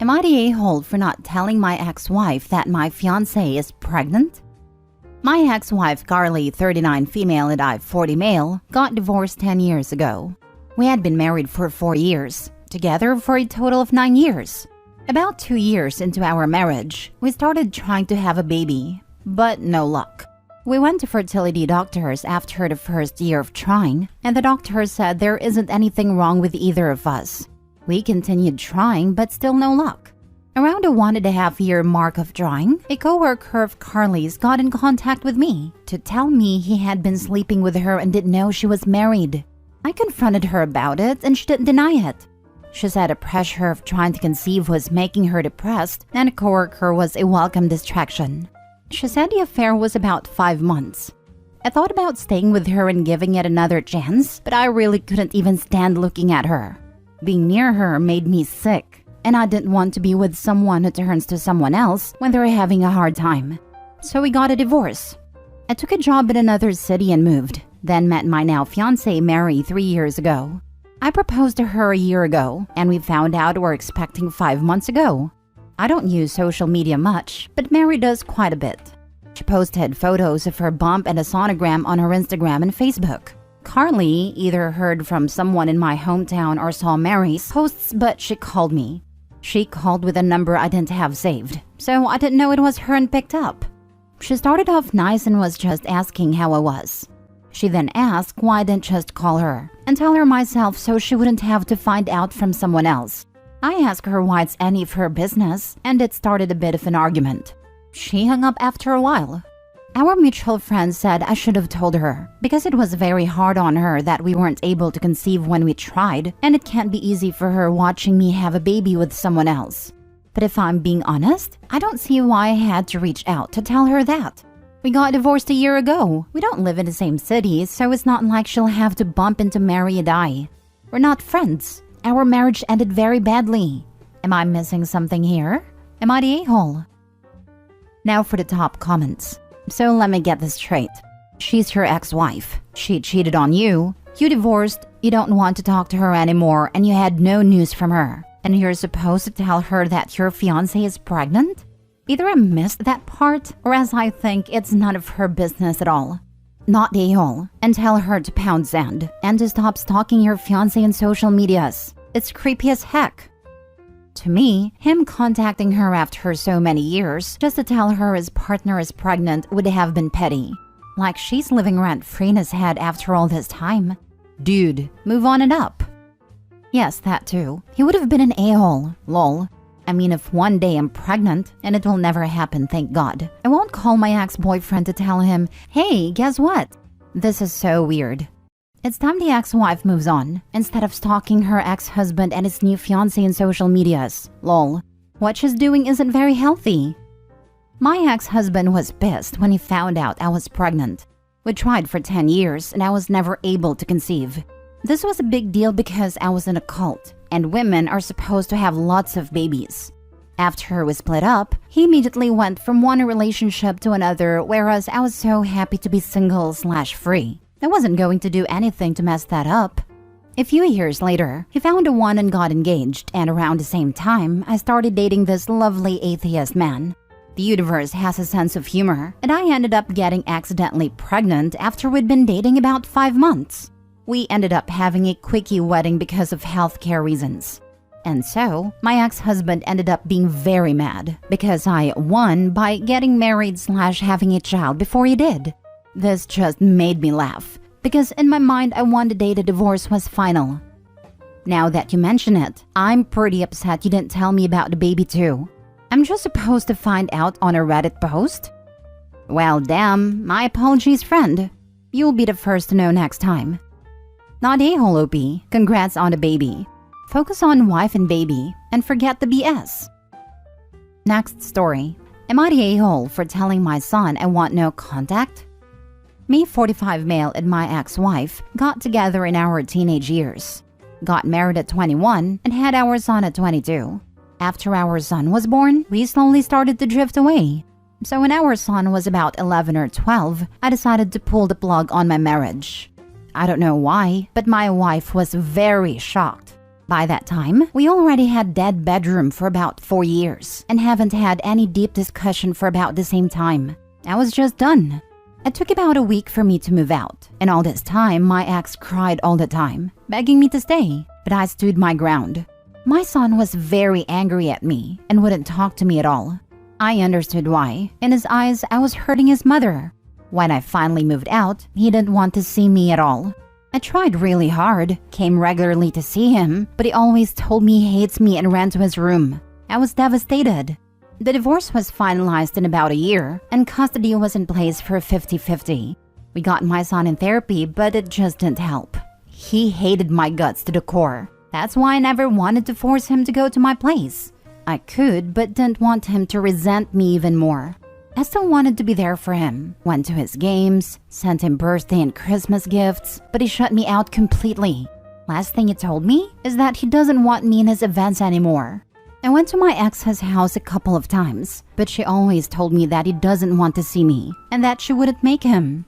Am I the a-hole for not telling my ex-wife that my fiancé is pregnant? My ex-wife Carly, 39 female and I, 40 male, got divorced 10 years ago. We had been married for 4 years, together for a total of 9 years. About 2 years into our marriage, we started trying to have a baby, but no luck. We went to fertility doctors after the first year of trying, and the doctor said there isn't anything wrong with either of us. We continued trying, but still no luck. Around the 1.5-year mark of trying, a coworker of Carly's got in contact with me to tell me he had been sleeping with her and didn't know she was married. I confronted her about it and she didn't deny it. She said the pressure of trying to conceive was making her depressed and a coworker was a welcome distraction. She said the affair was about 5 months. I thought about staying with her and giving it another chance, but I really couldn't even stand looking at her. Being near her made me sick, and I didn't want to be with someone who turns to someone else when they're having a hard time. So we got a divorce. I took a job in another city and moved, then met my now fiancé Mary 3 years ago. I proposed to her a year ago, and we found out we're expecting 5 months ago. I don't use social media much, but Mary does quite a bit. She posted photos of her bump and a sonogram on her Instagram and Facebook. Carly either heard from someone in my hometown or saw Mary's posts, but she called me. She called with a number I didn't have saved, so I didn't know it was her and picked up. She started off nice and was just asking how I was. She then asked why I didn't just call her and tell her myself so she wouldn't have to find out from someone else. I asked her why it's any of her business, and it started a bit of an argument. She hung up after a while. Our mutual friend said I should have told her because it was very hard on her that we weren't able to conceive when we tried, and it can't be easy for her watching me have a baby with someone else. But if I'm being honest, I don't see why I had to reach out to tell her that. We got divorced a year ago. We don't live in the same city, so it's not like she'll have to bump into Mary and I. We're not friends. Our marriage ended very badly. Am I missing something here? Am I the a-hole? Now for the top comments. So let me get this straight. She's your ex-wife. She cheated on you. You divorced. You don't want to talk to her anymore and you had no news from her. And you're supposed to tell her that your fiancé is pregnant? Either I missed that part or as I think it's none of her business at all. Not the a-hole. And tell her to pound sand and to stop stalking your fiancé in social medias. It's creepy as heck. To me, him contacting her after so many years just to tell her his partner is pregnant would have been petty. Like she's living rent-free in his head after all this time. Dude, move on and up. Yes, that too. He would have been an a-hole. Lol. I mean, if one day I'm pregnant, and it will never happen, thank God, I won't call my ex-boyfriend to tell him, hey, guess what? This is so weird. It's time the ex-wife moves on, instead of stalking her ex-husband and his new fiancé in social medias. Lol. What she's doing isn't very healthy. My ex-husband was pissed when he found out I was pregnant. We tried for 10 years and I was never able to conceive. This was a big deal because I was in a cult, and women are supposed to have lots of babies. After we split up, he immediately went from one relationship to another, whereas I was so happy to be single/free. I wasn't going to do anything to mess that up. A few years later, he found a one and got engaged, and around the same time, I started dating this lovely atheist man. The universe has a sense of humor, and I ended up getting accidentally pregnant after we'd been dating about 5 months. We ended up having a quickie wedding because of healthcare reasons. And so, my ex-husband ended up being very mad because I won by getting married/having a child before he did. This just made me laugh, because in my mind I won the day the divorce was final. Now that you mention it, I'm pretty upset you didn't tell me about the baby too. I'm just supposed to find out on a Reddit post? Well, damn, my apologies, friend. You'll be the first to know next time. Not a-hole, OP. Congrats on the baby. Focus on wife and baby, and forget the BS. Next story. Am I the a-hole for telling my son I want no contact? Me, 45 male, and my ex-wife got together in our teenage years. Got married at 21 and had our son at 22. After our son was born, we slowly started to drift away. So when our son was about 11 or 12, I decided to pull the plug on my marriage. I don't know why, but my wife was very shocked. By that time, we already had dead bedroom for about 4 years and haven't had any deep discussion for about the same time. I was just done. It took about a week for me to move out, and all this time, my ex cried all the time, begging me to stay, but I stood my ground. My son was very angry at me and wouldn't talk to me at all. I understood why. In his eyes, I was hurting his mother. When I finally moved out, he didn't want to see me at all. I tried really hard, came regularly to see him, but he always told me he hates me and ran to his room. I was devastated. The divorce was finalized in about a year, and custody was in place for 50-50. We got my son in therapy, but it just didn't help. He hated my guts to the core. That's why I never wanted to force him to go to my place. I could, but didn't want him to resent me even more. I still wanted to be there for him, went to his games, sent him birthday and Christmas gifts, but he shut me out completely. Last thing he told me is that he doesn't want me in his events anymore. I went to my ex's house a couple of times, but she always told me that he doesn't want to see me and that she wouldn't make him.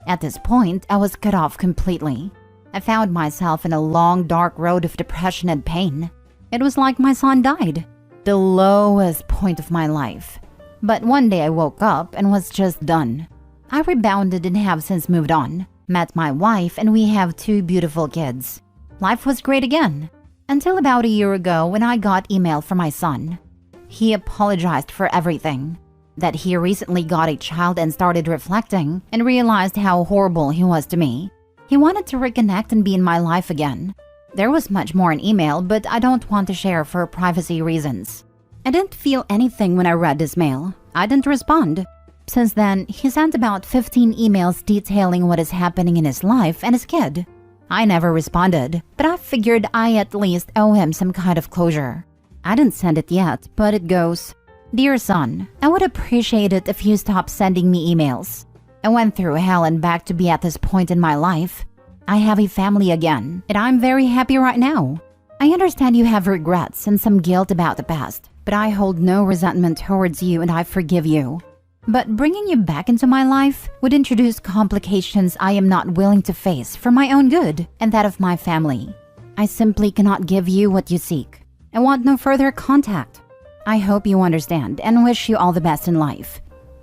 At this point, I was cut off completely. I found myself in a long, dark road of depression and pain. It was like my son died, the lowest point of my life. But one day I woke up and was just done. I rebounded and have since moved on, met my wife, and we have 2 beautiful kids. Life was great again, until about a year ago when I got email from my son. He apologized for everything, that he recently got a child and started reflecting and realized how horrible he was to me. He wanted to reconnect and be in my life again. There was much more in email, but I don't want to share for privacy reasons. I didn't feel anything when I read his mail. I didn't respond. Since then, he sent about 15 emails detailing what is happening in his life and his kid. I never responded, but I figured I at least owe him some kind of closure. I didn't send it yet, but it goes, "Dear son, I would appreciate it if you stopped sending me emails. I went through hell and back to be at this point in my life. I have a family again, and I'm very happy right now. I understand you have regrets and some guilt about the past, but I hold no resentment towards you and I forgive you. But bringing you back into my life would introduce complications I am not willing to face for my own good and that of my family. I simply cannot give you what you seek. I want no further contact. I hope you understand and wish you all the best in life.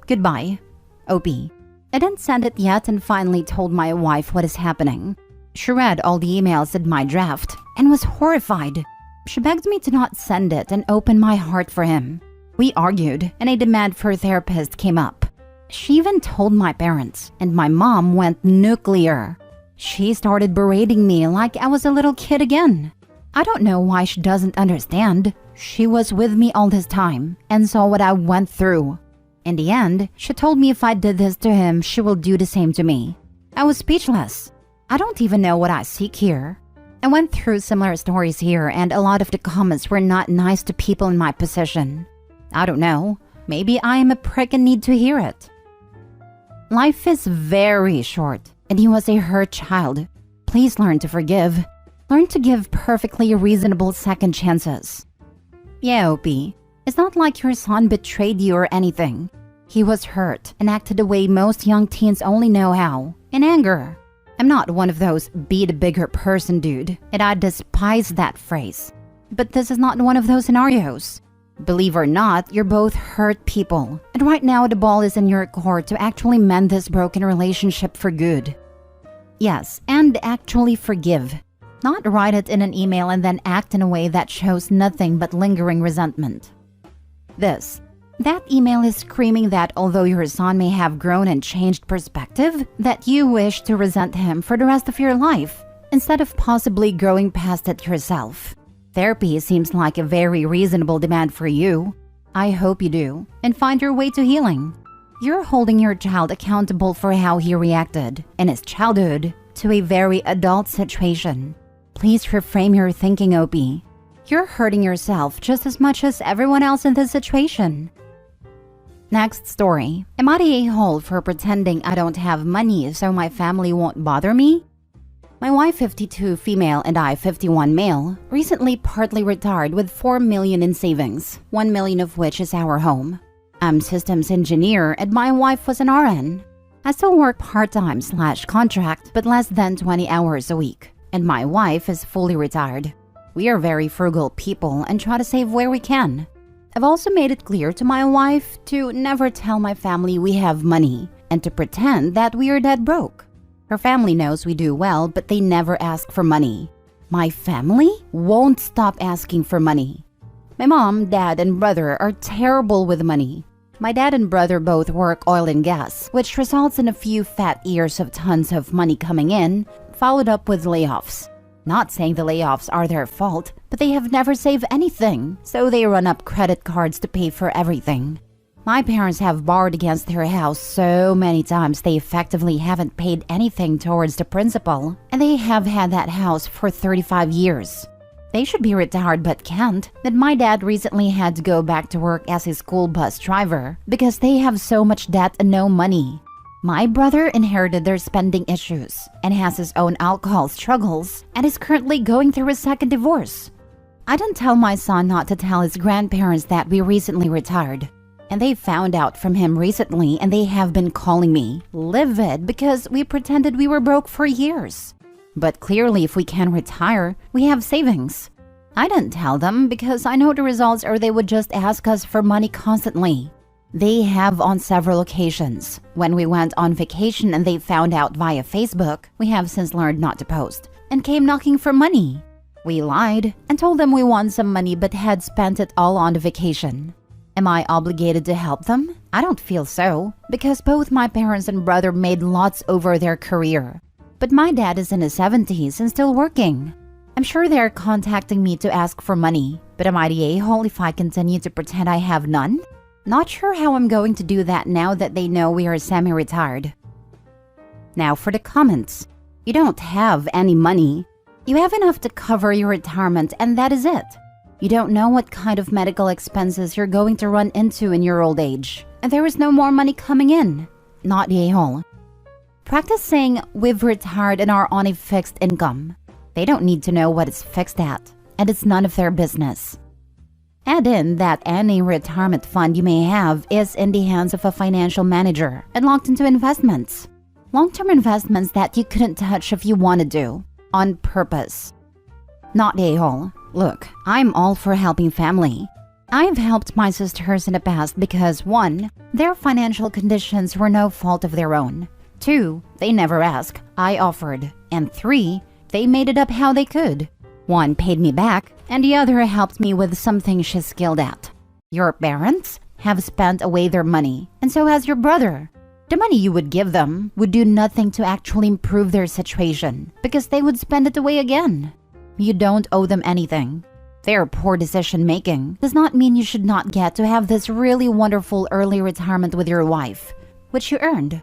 Goodbye, OP." I didn't send it yet and finally told my wife what is happening. She read all the emails in my draft and was horrified. She begged me to not send it and open my heart for him. We argued and a demand for a therapist came up. She even told my parents, and my mom went nuclear. She started berating me like I was a little kid again. I don't know why she doesn't understand. She was with me all this time and saw what I went through. In the end, she told me if I did this to him, she will do the same to me. I was speechless. I don't even know what I seek here. I went through similar stories here and a lot of the comments were not nice to people in my position. I don't know. Maybe I am a prick and need to hear it. Life is very short, and he was a hurt child. Please learn to forgive. Learn to give perfectly reasonable second chances. Yeah, OP. It's not like your son betrayed you or anything. He was hurt and acted the way most young teens only know how, in anger. I'm not one of those be the bigger person dude, and I despise that phrase. But this is not one of those scenarios. Believe or not, you're both hurt people, and right now the ball is in your court to actually mend this broken relationship for good. Yes, and actually forgive. Not write it in an email and then act in a way that shows nothing but lingering resentment. That email is screaming that although your son may have grown and changed perspective, that you wish to resent him for the rest of your life, instead of possibly growing past it yourself. Therapy seems like a very reasonable demand for you. I hope you do, and find your way to healing. You're holding your child accountable for how he reacted, in his childhood, to a very adult situation. Please reframe your thinking, OP. You're hurting yourself just as much as everyone else in this situation. Next story. Am I the a-hole for pretending I don't have money so my family won't bother me? My wife, 52 female, and I, 51 male, recently partly retired with $4 million in savings, $1 million of which is our home. I'm systems engineer and my wife was an RN. I still work part-time/contract but less than 20 hours a week, and my wife is fully retired. We are very frugal people and try to save where we can. I've also made it clear to my wife to never tell my family we have money and to pretend that we are dead broke. Her family knows we do well, but they never ask for money. My family won't stop asking for money. My mom, dad, and brother are terrible with money. My dad and brother both work oil and gas, which results in a few fat years of tons of money coming in, followed up with layoffs. Not saying the layoffs are their fault, but they have never saved anything, so they run up credit cards to pay for everything. My parents have borrowed against their house so many times they effectively haven't paid anything towards the principal, and they have had that house for 35 years. They should be retired but can't. But my dad recently had to go back to work as a school bus driver because they have so much debt and no money. My brother inherited their spending issues and has his own alcohol struggles and is currently going through a second divorce. I didn't tell my son not to tell his grandparents that we recently retired. And they found out from him recently and they have been calling me livid because we pretended we were broke for years. But clearly if we can retire, we have savings. I didn't tell them because I know the results or they would just ask us for money constantly. They have on several occasions. When we went on vacation and they found out via Facebook, we have since learned not to post, and came knocking for money. We lied and told them we won some money but had spent it all on the vacation. Am I obligated to help them? I don't feel so, because both my parents and brother made lots over their career. But my dad is in his 70s and still working. I'm sure they're contacting me to ask for money, but am I the a-hole if I continue to pretend I have none? Not sure how I'm going to do that now that they know we are semi-retired. Now for the comments. You don't have any money. You have enough to cover your retirement and that is it. You don't know what kind of medical expenses you're going to run into in your old age. And there is no more money coming in. Not the a-hole. Practice saying, we've retired and are on a fixed income. They don't need to know what it's fixed at, and it's none of their business. Add in that any retirement fund you may have is in the hands of a financial manager and locked into investments. Long-term investments that you couldn't touch if you wanted to, on purpose. Not the a-hole. Look, I'm all for helping family. I've helped my sisters in the past because 1, their financial conditions were no fault of their own. 2, they never asked, I offered. And 3, they made it up how they could. One paid me back, and the other helped me with something she's skilled at. Your parents have spent away their money, and so has your brother. The money you would give them would do nothing to actually improve their situation, because they would spend it away again. You don't owe them anything. Their poor decision-making does not mean you should not get to have this really wonderful early retirement with your wife, which you earned.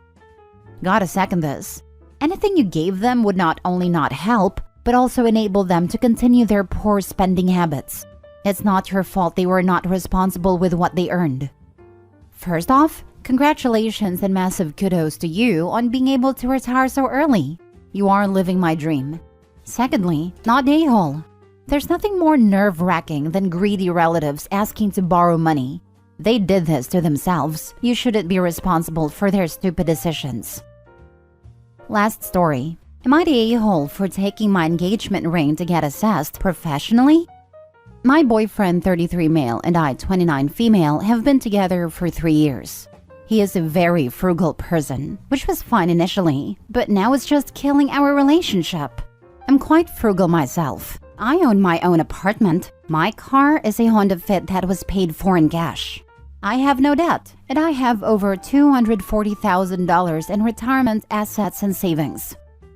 Gotta second this. Anything you gave them would not only not help, but also enable them to continue their poor spending habits. It's not your fault they were not responsible with what they earned. First off, congratulations and massive kudos to you on being able to retire so early. You are living my dream. Secondly, not the a-hole. There's nothing more nerve-wracking than greedy relatives asking to borrow money. They did this to themselves. You shouldn't be responsible for their stupid decisions. Last story. Am I the a-hole for taking my engagement ring to get assessed professionally? My boyfriend, 33 male, and I, 29 female, have been together for 3 years. He is a very frugal person, which was fine initially, but now it's just killing our relationship. I'm quite frugal myself. I own my own apartment. My car is a Honda Fit that was paid for in cash. I have no debt, and I have over $240,000 in retirement assets and savings.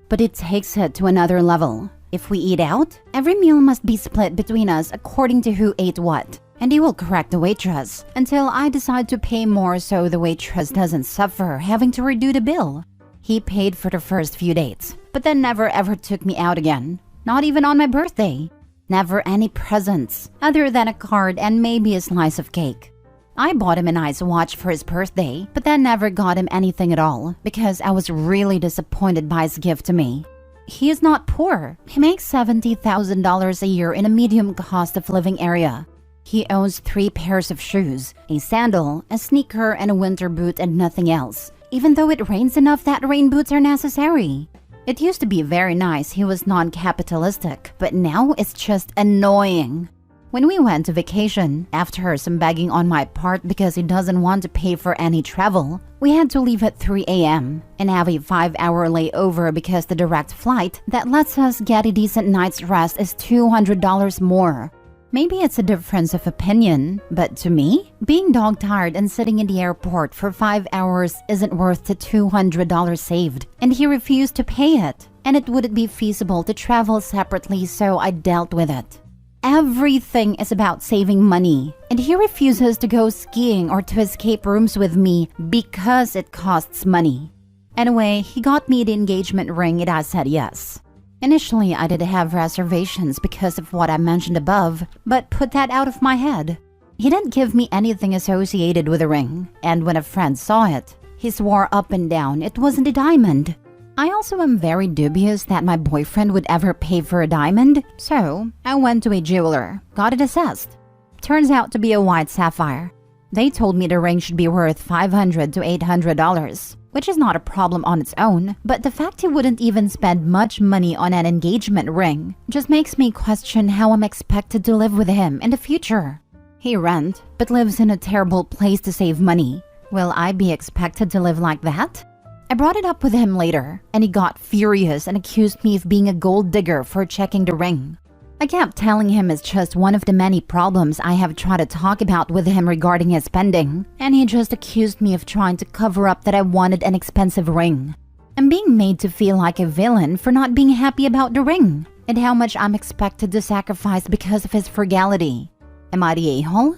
But it takes it to another level. If we eat out, every meal must be split between us according to who ate what. And he will correct the waitress until I decide to pay more so the waitress doesn't suffer having to redo the bill. He paid for the first few dates, but then never ever took me out again. Not even on my birthday. Never any presents, other than a card and maybe a slice of cake. I bought him a nice watch for his birthday, but then never got him anything at all because I was really disappointed by his gift to me. He is not poor. He makes $70,000 a year in a medium cost of living area. He owns 3 pairs of shoes, a sandal, a sneaker, and a winter boot and nothing else, even though it rains enough that rain boots are necessary. It used to be very nice he was non-capitalistic, but now it's just annoying. When we went to vacation, after some begging on my part because he doesn't want to pay for any travel, we had to leave at 3 a.m. and have a 5-hour layover because the direct flight that lets us get a decent night's rest is $200 more. Maybe it's a difference of opinion, but to me, being dog-tired and sitting in the airport for 5 hours isn't worth the $200 saved, and he refused to pay it, and it wouldn't be feasible to travel separately, so I dealt with it. Everything is about saving money, and he refuses to go skiing or to escape rooms with me because it costs money. Anyway, he got me the engagement ring and I said yes. Initially, I didn't have reservations because of what I mentioned above, but put that out of my head. He didn't give me anything associated with the ring, and when a friend saw it, he swore up and down it wasn't a diamond. I also am very dubious that my boyfriend would ever pay for a diamond, so I went to a jeweler, got it assessed. Turns out to be a white sapphire. They told me the ring should be worth $500 to $800, which is not a problem on its own, but the fact he wouldn't even spend much money on an engagement ring just makes me question how I'm expected to live with him in the future. He rents, but lives in a terrible place to save money. Will I be expected to live like that? I brought it up with him later, and he got furious and accused me of being a gold digger for checking the ring. I kept telling him it's just one of the many problems I have tried to talk about with him regarding his spending, and he just accused me of trying to cover up that I wanted an expensive ring. I'm being made to feel like a villain for not being happy about the ring, and how much I'm expected to sacrifice because of his frugality. Am I the a-hole?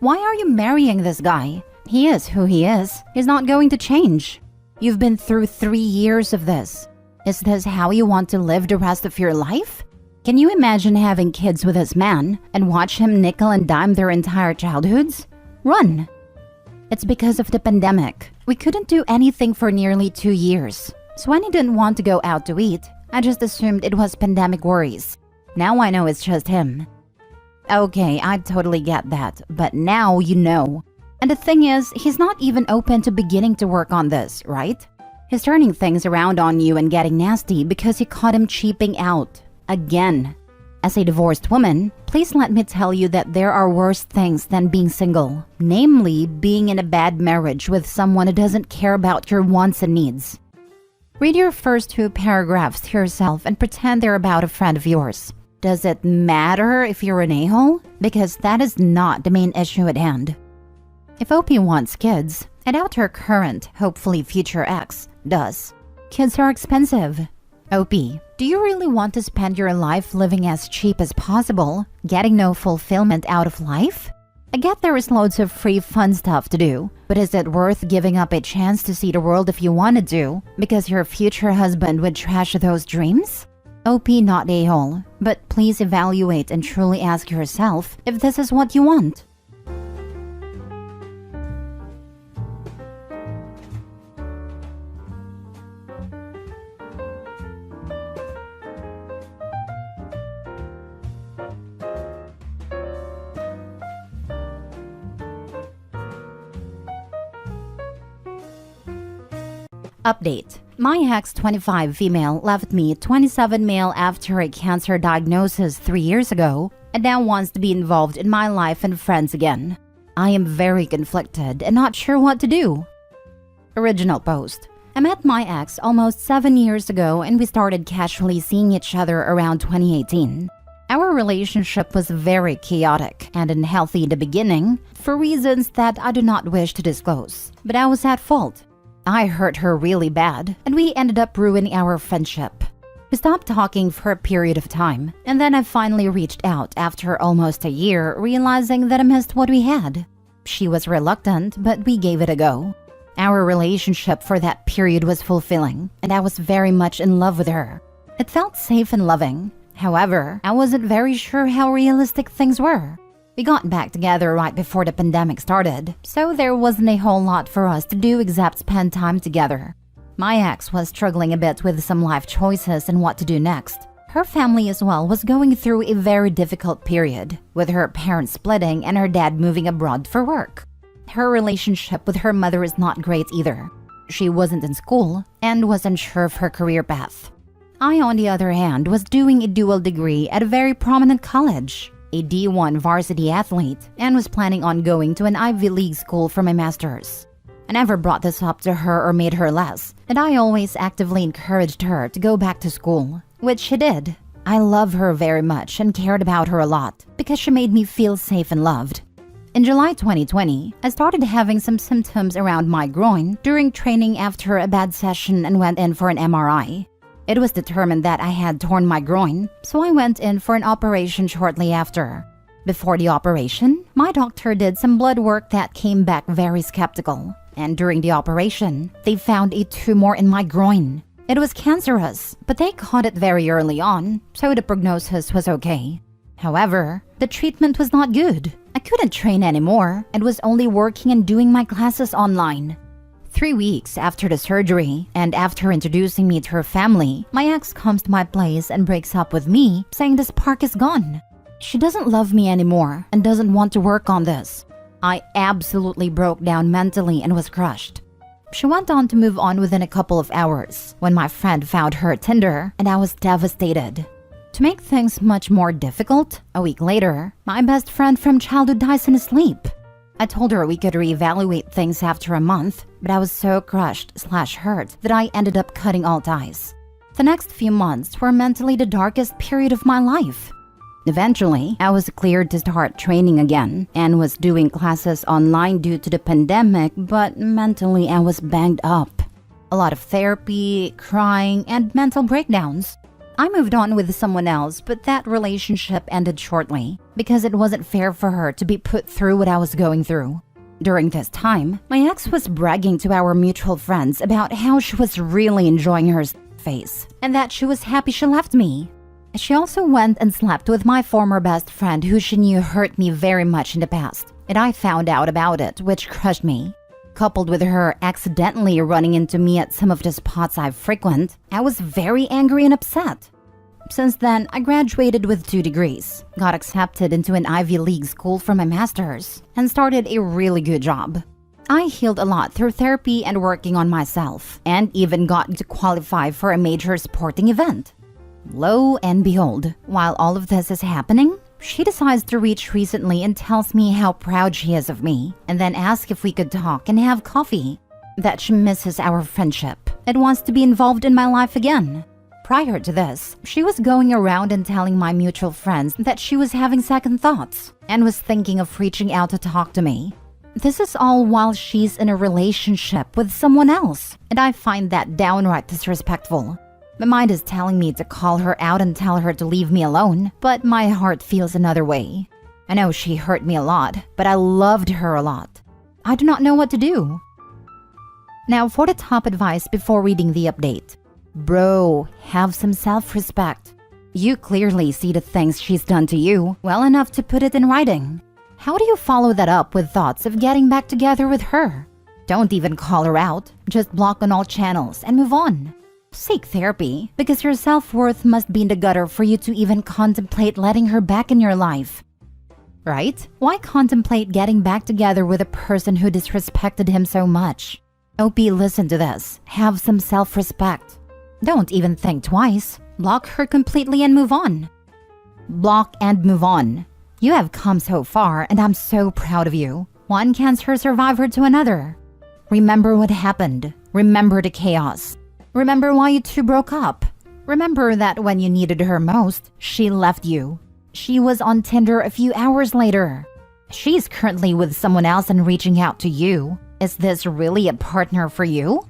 Why are you marrying this guy? He is who he is. He's not going to change. You've been through 3 years of this. Is this how you want to live the rest of your life? Can you imagine having kids with this man and watch him nickel and dime their entire childhoods? Run! It's because of the pandemic. We couldn't do anything for nearly 2 years. So when he didn't want to go out to eat, I just assumed it was pandemic worries. Now I know it's just him. Okay, I totally get that, but now you know. And the thing is, he's not even open to beginning to work on this, right? He's turning things around on you and getting nasty because you caught him cheaping out. Again. As a divorced woman, please let me tell you that there are worse things than being single. Namely, being in a bad marriage with someone who doesn't care about your wants and needs. Read your first 2 paragraphs to yourself and pretend they're about a friend of yours. Does it matter if you're an a-hole? Because that is not the main issue at hand. If OP wants kids, I doubt her current, hopefully future ex, does. Kids are expensive. OP, do you really want to spend your life living as cheap as possible, getting no fulfillment out of life? I get there is loads of free fun stuff to do, but is it worth giving up a chance to see the world if you wanted to, because your future husband would trash those dreams? OP not a-hole, but please evaluate and truly ask yourself if this is what you want. Update. My ex 25 female left me 27 male after a cancer diagnosis 3 years ago and now wants to be involved in my life and friends again. I am very conflicted and not sure what to do. Original post. I met my ex almost 7 years ago and we started casually seeing each other around 2018. Our relationship was very chaotic and unhealthy in the beginning for reasons that I do not wish to disclose, but I was at fault. I hurt her really bad, and we ended up ruining our friendship. We stopped talking for a period of time, and then I finally reached out after almost a year, realizing that I missed what we had. She was reluctant, but we gave it a go. Our relationship for that period was fulfilling, and I was very much in love with her. It felt safe and loving. However, I wasn't very sure how realistic things were. We got back together right before the pandemic started, so there wasn't a whole lot for us to do except spend time together. My ex was struggling a bit with some life choices and what to do next. Her family as well was going through a very difficult period, with her parents splitting and her dad moving abroad for work. Her relationship with her mother is not great either. She wasn't in school and was unsure of her career path. I, on the other hand, was doing a dual degree at a very prominent college, a D1 varsity athlete, and was planning on going to an Ivy League school for my master's. I never brought this up to her or made her less, and I always actively encouraged her to go back to school, which she did. I love her very much and cared about her a lot because she made me feel safe and loved. In July 2020, I started having some symptoms around my groin during training after a bad session and went in for an MRI. It was determined that I had torn my groin, so I went in for an operation shortly after. Before the operation, my doctor did some blood work that came back very skeptical. And during the operation, they found a tumor in my groin. It was cancerous, but they caught it very early on, so the prognosis was okay. However, the treatment was not good. I couldn't train anymore and was only working and doing my classes online. 3 weeks after the surgery, and after introducing me to her family, my ex comes to my place and breaks up with me, saying the spark is gone. She doesn't love me anymore and doesn't want to work on this. I absolutely broke down mentally and was crushed. She went on to move on within a couple of hours when my friend found her Tinder, and I was devastated. To make things much more difficult, a week later, my best friend from childhood dies in his sleep. I told her we could reevaluate things after a month, but I was so crushed/hurt that I ended up cutting all ties. The next few months were mentally the darkest period of my life. Eventually, I was cleared to start training again and was doing classes online due to the pandemic, but mentally I was banged up. A lot of therapy, crying, and mental breakdowns. I moved on with someone else, but that relationship ended shortly because it wasn't fair for her to be put through what I was going through. During this time, my ex was bragging to our mutual friends about how she was really enjoying her phase and that she was happy she left me. She also went and slept with my former best friend who she knew hurt me very much in the past, and I found out about it, which crushed me. Coupled with her accidentally running into me at some of the spots I frequent, I was very angry and upset. Since then, I graduated with 2 degrees, got accepted into an Ivy League school for my master's, and started a really good job. I healed a lot through therapy and working on myself, and even got to qualify for a major sporting event. Lo and behold, while all of this is happening, she decides to reach recently and tells me how proud she is of me, and then asks if we could talk and have coffee. That she misses our friendship and wants to be involved in my life again. Prior to this, she was going around and telling my mutual friends that she was having second thoughts and was thinking of reaching out to talk to me. This is all while she's in a relationship with someone else, and I find that downright disrespectful. My mind is telling me to call her out and tell her to leave me alone, but my heart feels another way. I know she hurt me a lot, but I loved her a lot. I do not know what to do. Now for the top advice before reading the update. Bro, have some self-respect. You clearly see the things she's done to you well enough to put it in writing. How do you follow that up with thoughts of getting back together with her? Don't even call her out, just block on all channels and move on. Seek therapy, because your self-worth must be in the gutter for you to even contemplate letting her back in your life. Right? Why contemplate getting back together with a person who disrespected him so much? OP, listen to this. Have some self-respect. Don't even think twice. Block her completely and move on. Block and move on. You have come so far, and I'm so proud of you. One cancer survivor to another. Remember what happened. Remember the chaos. Remember why you two broke up. Remember that when you needed her most, she left you. She was on Tinder a few hours later. She's currently with someone else and reaching out to you. Is this really a partner for you?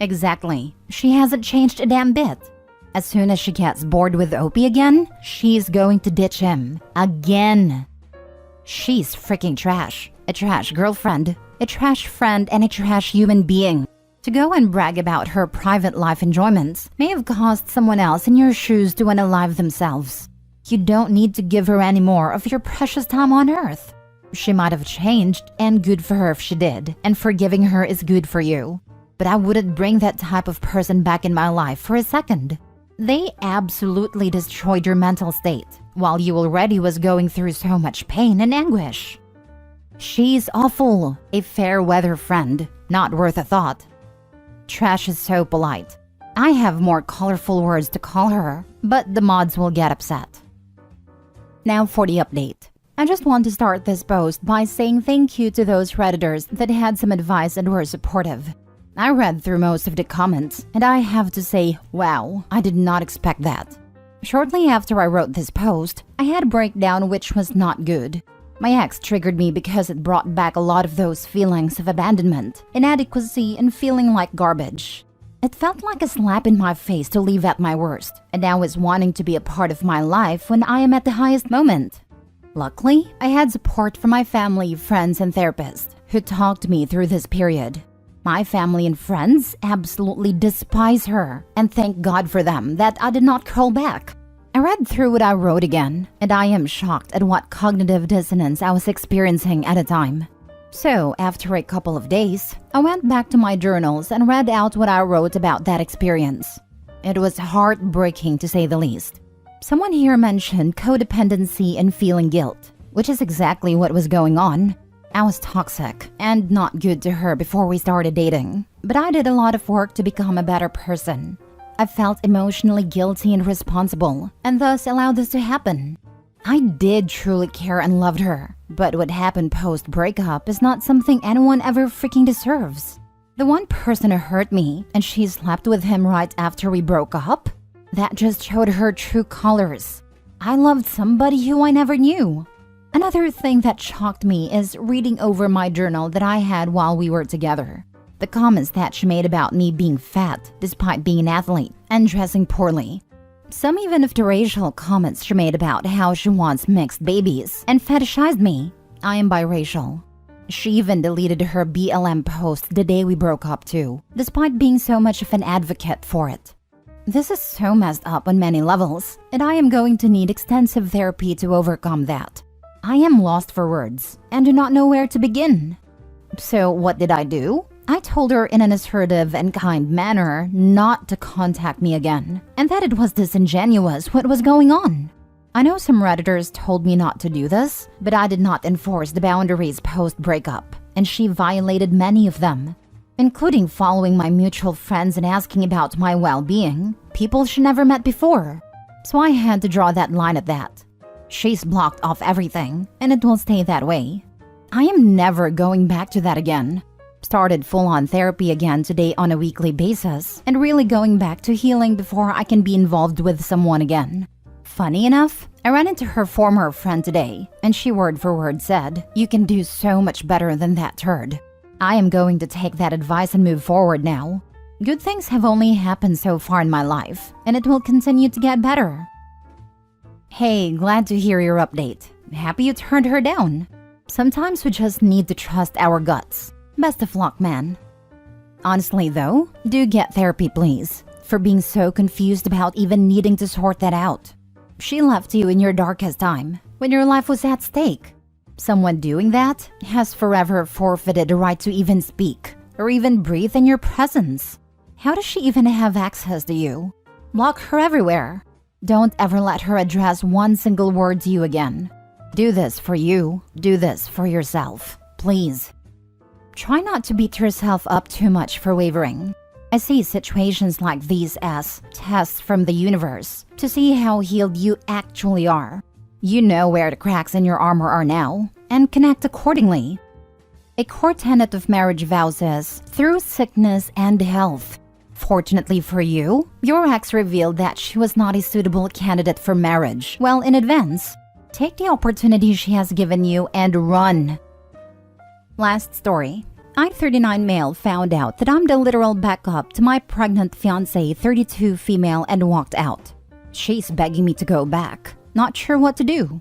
Exactly. She hasn't changed a damn bit. As soon as she gets bored with Opie again, she's going to ditch him. Again. She's freaking trash. A trash girlfriend, a trash friend, and a trash human being. To go and brag about her private life enjoyments may have caused someone else in your shoes to unalive themselves. You don't need to give her any more of your precious time on earth. She might have changed, and good for her if she did, and forgiving her is good for you. But I wouldn't bring that type of person back in my life for a second. They absolutely destroyed your mental state, while you already was going through so much pain and anguish. She's awful, a fair weather friend, not worth a thought. Trash is so polite. I have more colorful words to call her, but the mods will get upset. Now for the update. I just want to start this post by saying thank you to those Redditors that had some advice and were supportive. I read through most of the comments, and I have to say, wow, I did not expect that. Shortly after I wrote this post, I had a breakdown which was not good. My ex triggered me because it brought back a lot of those feelings of abandonment, inadequacy, and feeling like garbage. It felt like a slap in my face to leave at my worst, and now is wanting to be a part of my life when I am at the highest moment. Luckily, I had support from my family, friends, and therapist who talked me through this period. My family and friends absolutely despise her, and thank God for them that I did not crawl back. I read through what I wrote again, and I am shocked at what cognitive dissonance I was experiencing at the time. So, after a couple of days, I went back to my journals and read out what I wrote about that experience. It was heartbreaking to say the least. Someone here mentioned codependency and feeling guilt, which is exactly what was going on. I was toxic and not good to her before we started dating, but I did a lot of work to become a better person. I felt emotionally guilty and responsible, and thus allowed this to happen. I did truly care and loved her, but what happened post-breakup is not something anyone ever freaking deserves. The one person who hurt me, and she slept with him right after we broke up? That just showed her true colors. I loved somebody who I never knew. Another thing that shocked me is reading over my journal that I had while we were together. The comments that she made about me being fat despite being an athlete and dressing poorly. Some even of the racial comments she made about how she wants mixed babies and fetishized me. I am biracial. She even deleted her BLM post the day we broke up too, despite being so much of an advocate for it. This is so messed up on many levels, and I am going to need extensive therapy to overcome that. I am lost for words and do not know where to begin. So what did I do? I told her in an assertive and kind manner not to contact me again, and that it was disingenuous what was going on. I know some Redditors told me not to do this, but I did not enforce the boundaries post-breakup, and she violated many of them, including following my mutual friends and asking about my well-being, people she never met before. So I had to draw that line at that. She's blocked off everything, and it will stay that way. I am never going back to that again. Started full-on therapy again today on a weekly basis, and really going back to healing before I can be involved with someone again. Funny enough, I ran into her former friend today, and she word for word said, "You can do so much better than that turd." I am going to take that advice and move forward now. Good things have only happened so far in my life, and it will continue to get better. Hey, glad to hear your update. Happy you turned her down. Sometimes we just need to trust our guts. Best of luck, man. Honestly though, do get therapy please, for being so confused about even needing to sort that out. She left you in your darkest time, when your life was at stake. Someone doing that has forever forfeited the right to even speak, or even breathe in your presence. How does she even have access to you? Block her everywhere. Don't ever let her address one single word to you again. Do this for you. Do this for yourself. Please. Try not to beat yourself up too much for wavering. I see situations like these as tests from the universe to see how healed you actually are. You know where the cracks in your armor are now, and connect accordingly. A core tenet of marriage vows is through sickness and health. Fortunately for you, your ex revealed that she was not a suitable candidate for marriage well in advance. Take the opportunity she has given you and run. Last story. I, 39 male, found out that I'm the literal backup to my pregnant fiancé, 32 female, and walked out. She's begging me to go back. Not sure what to do.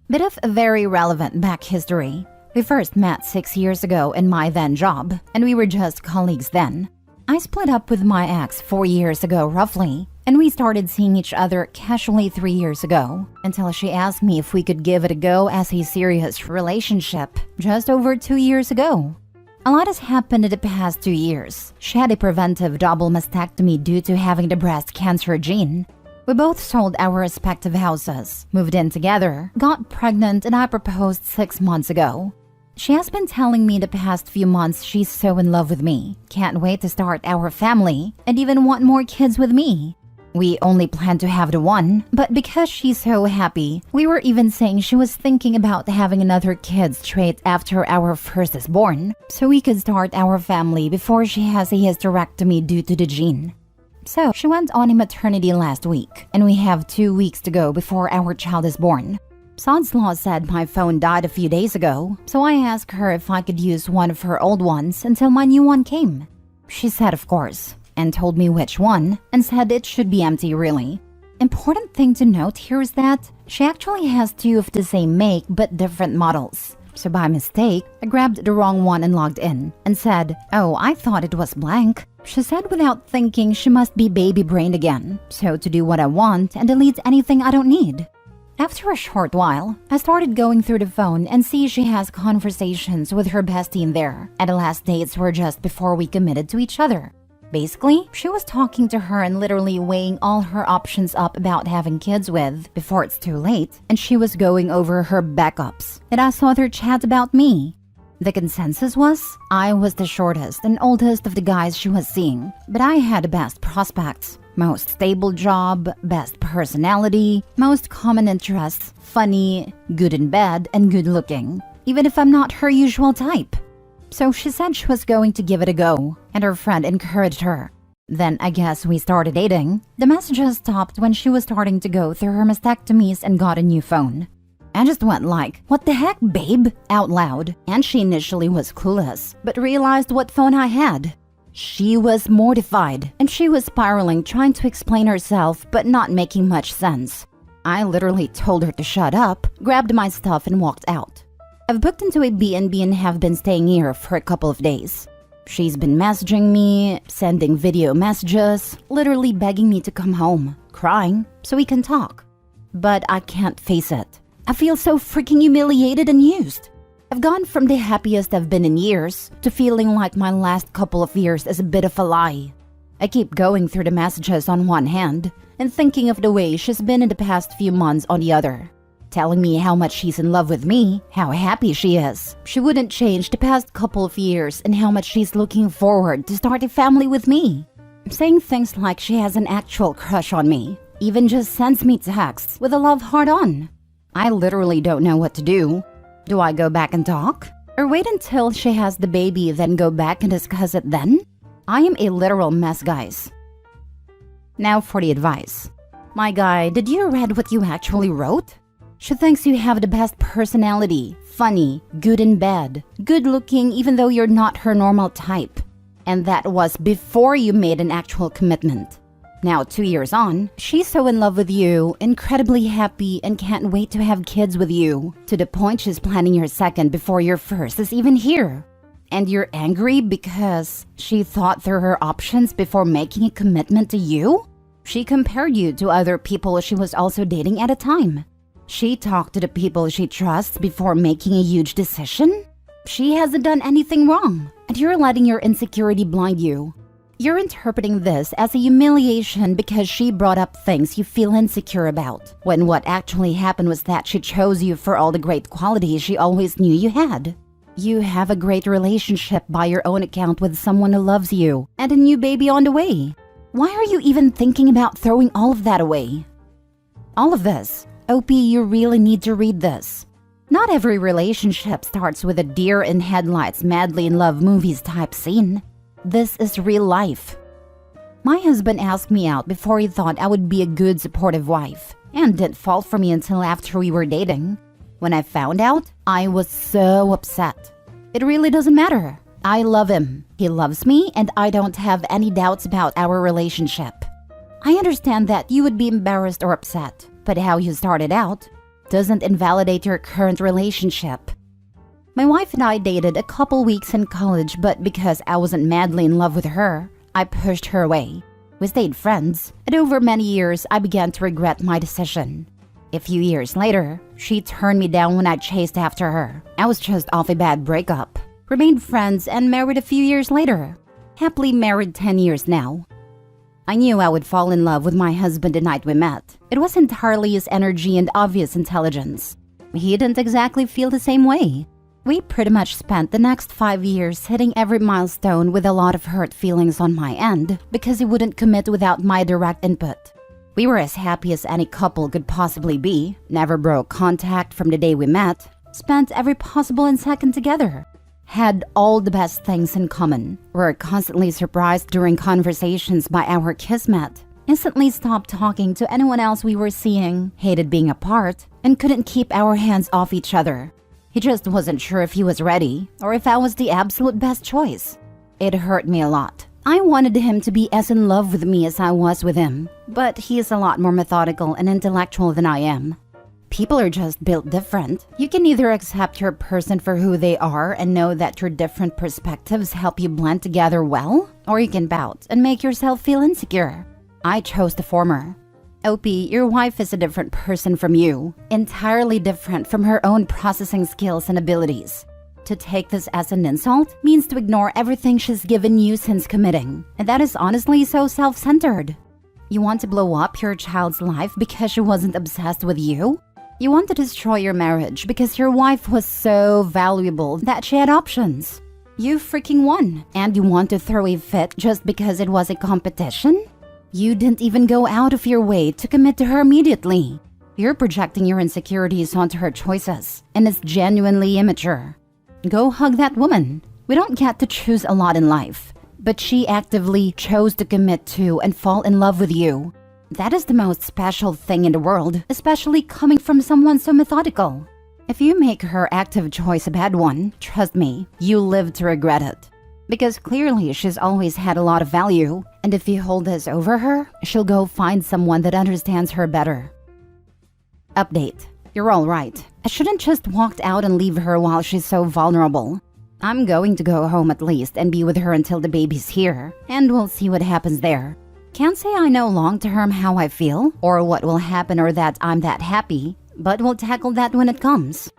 Bit of a very relevant back history. We first met 6 years ago in my then job, and we were just colleagues then. I split up with my ex 4 years ago roughly, and we started seeing each other casually 3 years ago, until she asked me if we could give it a go as a serious relationship just over 2 years ago. A lot has happened in the past 2 years. She had a preventive double mastectomy due to having the breast cancer gene. We both sold our respective houses, moved in together, got pregnant, and I proposed 6 months ago. She has been telling me the past few months she's so in love with me, can't wait to start our family, and even want more kids with me. We only plan to have the one, but because she's so happy, we were even saying she was thinking about having another kid straight after our first is born, so we could start our family before she has a hysterectomy due to the gene. So she went on a maternity last week, and we have 2 weeks to go before our child is born. Sod's Law said my phone died a few days ago, so I asked her if I could use one of her old ones until my new one came. She said of course, and told me which one, and said it should be empty really. Important thing to note here is that she actually has 2 of the same make but different models. So by mistake, I grabbed the wrong one and logged in, and said, "Oh, I thought it was blank." She said without thinking she must be baby-brained again, so to do what I want and delete anything I don't need. After a short while, I started going through the phone and see she has conversations with her bestie in there, and the last dates were just before we committed to each other. Basically, she was talking to her and literally weighing all her options up about having kids with before it's too late, and she was going over her backups, and I saw their chat about me. The consensus was, I was the shortest and oldest of the guys she was seeing, but I had the best prospects. Most stable job, best personality, most common interests, funny, good in bed, and good looking, even if I'm not her usual type. So she said she was going to give it a go, and her friend encouraged her. Then I guess we started dating. The messages stopped when she was starting to go through her mastectomies and got a new phone. I just went like, "What the heck, babe?" out loud, and she initially was clueless, but realized what phone I had. She was mortified, and she was spiraling trying to explain herself but not making much sense. I literally told her to shut up, grabbed my stuff and walked out. I've booked into a B&B and have been staying here for a couple of days. She's been messaging me, sending video messages, literally begging me to come home, crying, so we can talk. But I can't face it. I feel so freaking humiliated and used. I've gone from the happiest I've been in years to feeling like my last couple of years is a bit of a lie. I keep going through the messages on one hand and thinking of the way she's been in the past few months on the other. Telling me how much she's in love with me, how happy she is. She wouldn't change the past couple of years, and how much she's looking forward to start a family with me. Saying things like she has an actual crush on me, even just sends me texts with a love heart on. I literally don't know what to do. Do I go back and talk? Or wait until she has the baby then go back and discuss it then? I am a literal mess, guys. Now for the advice. My guy, did you read what you actually wrote? She thinks you have the best personality, funny, good in bed, good looking even though you're not her normal type. And that was before you made an actual commitment. Now 2 years on, she's so in love with you, incredibly happy, and can't wait to have kids with you, to the point she's planning your second before your first is even here. And you're angry because she thought through her options before making a commitment to you? She compared you to other people she was also dating at a time. She talked to the people she trusts before making a huge decision? She hasn't done anything wrong, and you're letting your insecurity blind you. You're interpreting this as a humiliation because she brought up things you feel insecure about, when what actually happened was that she chose you for all the great qualities she always knew you had. You have a great relationship by your own account with someone who loves you, and a new baby on the way. Why are you even thinking about throwing all of that away? All of this. OP, you really need to read this. Not every relationship starts with a deer in headlights, madly in love movies type scene. This is real life. My husband asked me out before he thought I would be a good supportive wife, and didn't fall for me until after we were dating. When I found out, I was so upset. It really doesn't matter. I love him. He loves me, and I don't have any doubts about our relationship. I understand that you would be embarrassed or upset, but how you started out doesn't invalidate your current relationship. My wife and I dated a couple weeks in college, but because I wasn't madly in love with her, I pushed her away. We stayed friends, and over many years, I began to regret my decision. A few years later, she turned me down when I chased after her. I was just off a bad breakup. Remained friends and married a few years later. Happily married 10 years now. I knew I would fall in love with my husband the night we met. It was entirely his energy and obvious intelligence. He didn't exactly feel the same way. We pretty much spent the next 5 years hitting every milestone with a lot of hurt feelings on my end because he wouldn't commit without my direct input. We were as happy as any couple could possibly be, never broke contact from the day we met, spent every possible second together, had all the best things in common, were constantly surprised during conversations by our kismet, instantly stopped talking to anyone else we were seeing, hated being apart, and couldn't keep our hands off each other. He just wasn't sure if he was ready or if I was the absolute best choice. It hurt me a lot. I wanted him to be as in love with me as I was with him, but he is a lot more methodical and intellectual than I am. People are just built different. You can either accept your person for who they are and know that your different perspectives help you blend together well, or you can pout and make yourself feel insecure. I chose the former. OP, your wife is a different person from you, entirely different from her own processing skills and abilities. To take this as an insult means to ignore everything she's given you since committing, and that is honestly so self-centered. You want to blow up your child's life because she wasn't obsessed with you? You want to destroy your marriage because your wife was so valuable that she had options. You freaking won, and you want to throw a fit just because it was a competition? You didn't even go out of your way to commit to her immediately. You're projecting your insecurities onto her choices, and it's genuinely immature. Go hug that woman. We don't get to choose a lot in life, but she actively chose to commit to and fall in love with you. That is the most special thing in the world, especially coming from someone so methodical. If you make her active choice a bad one, trust me, you live to regret it. Because clearly she's always had a lot of value, and if you hold this over her, she'll go find someone that understands her better. Update. You're all right. I shouldn't just walked out and leave her while she's so vulnerable. I'm going to go home at least and be with her until the baby's here, and we'll see what happens there. Can't say I know long-term how I feel, or what will happen or that I'm that happy, but we'll tackle that when it comes.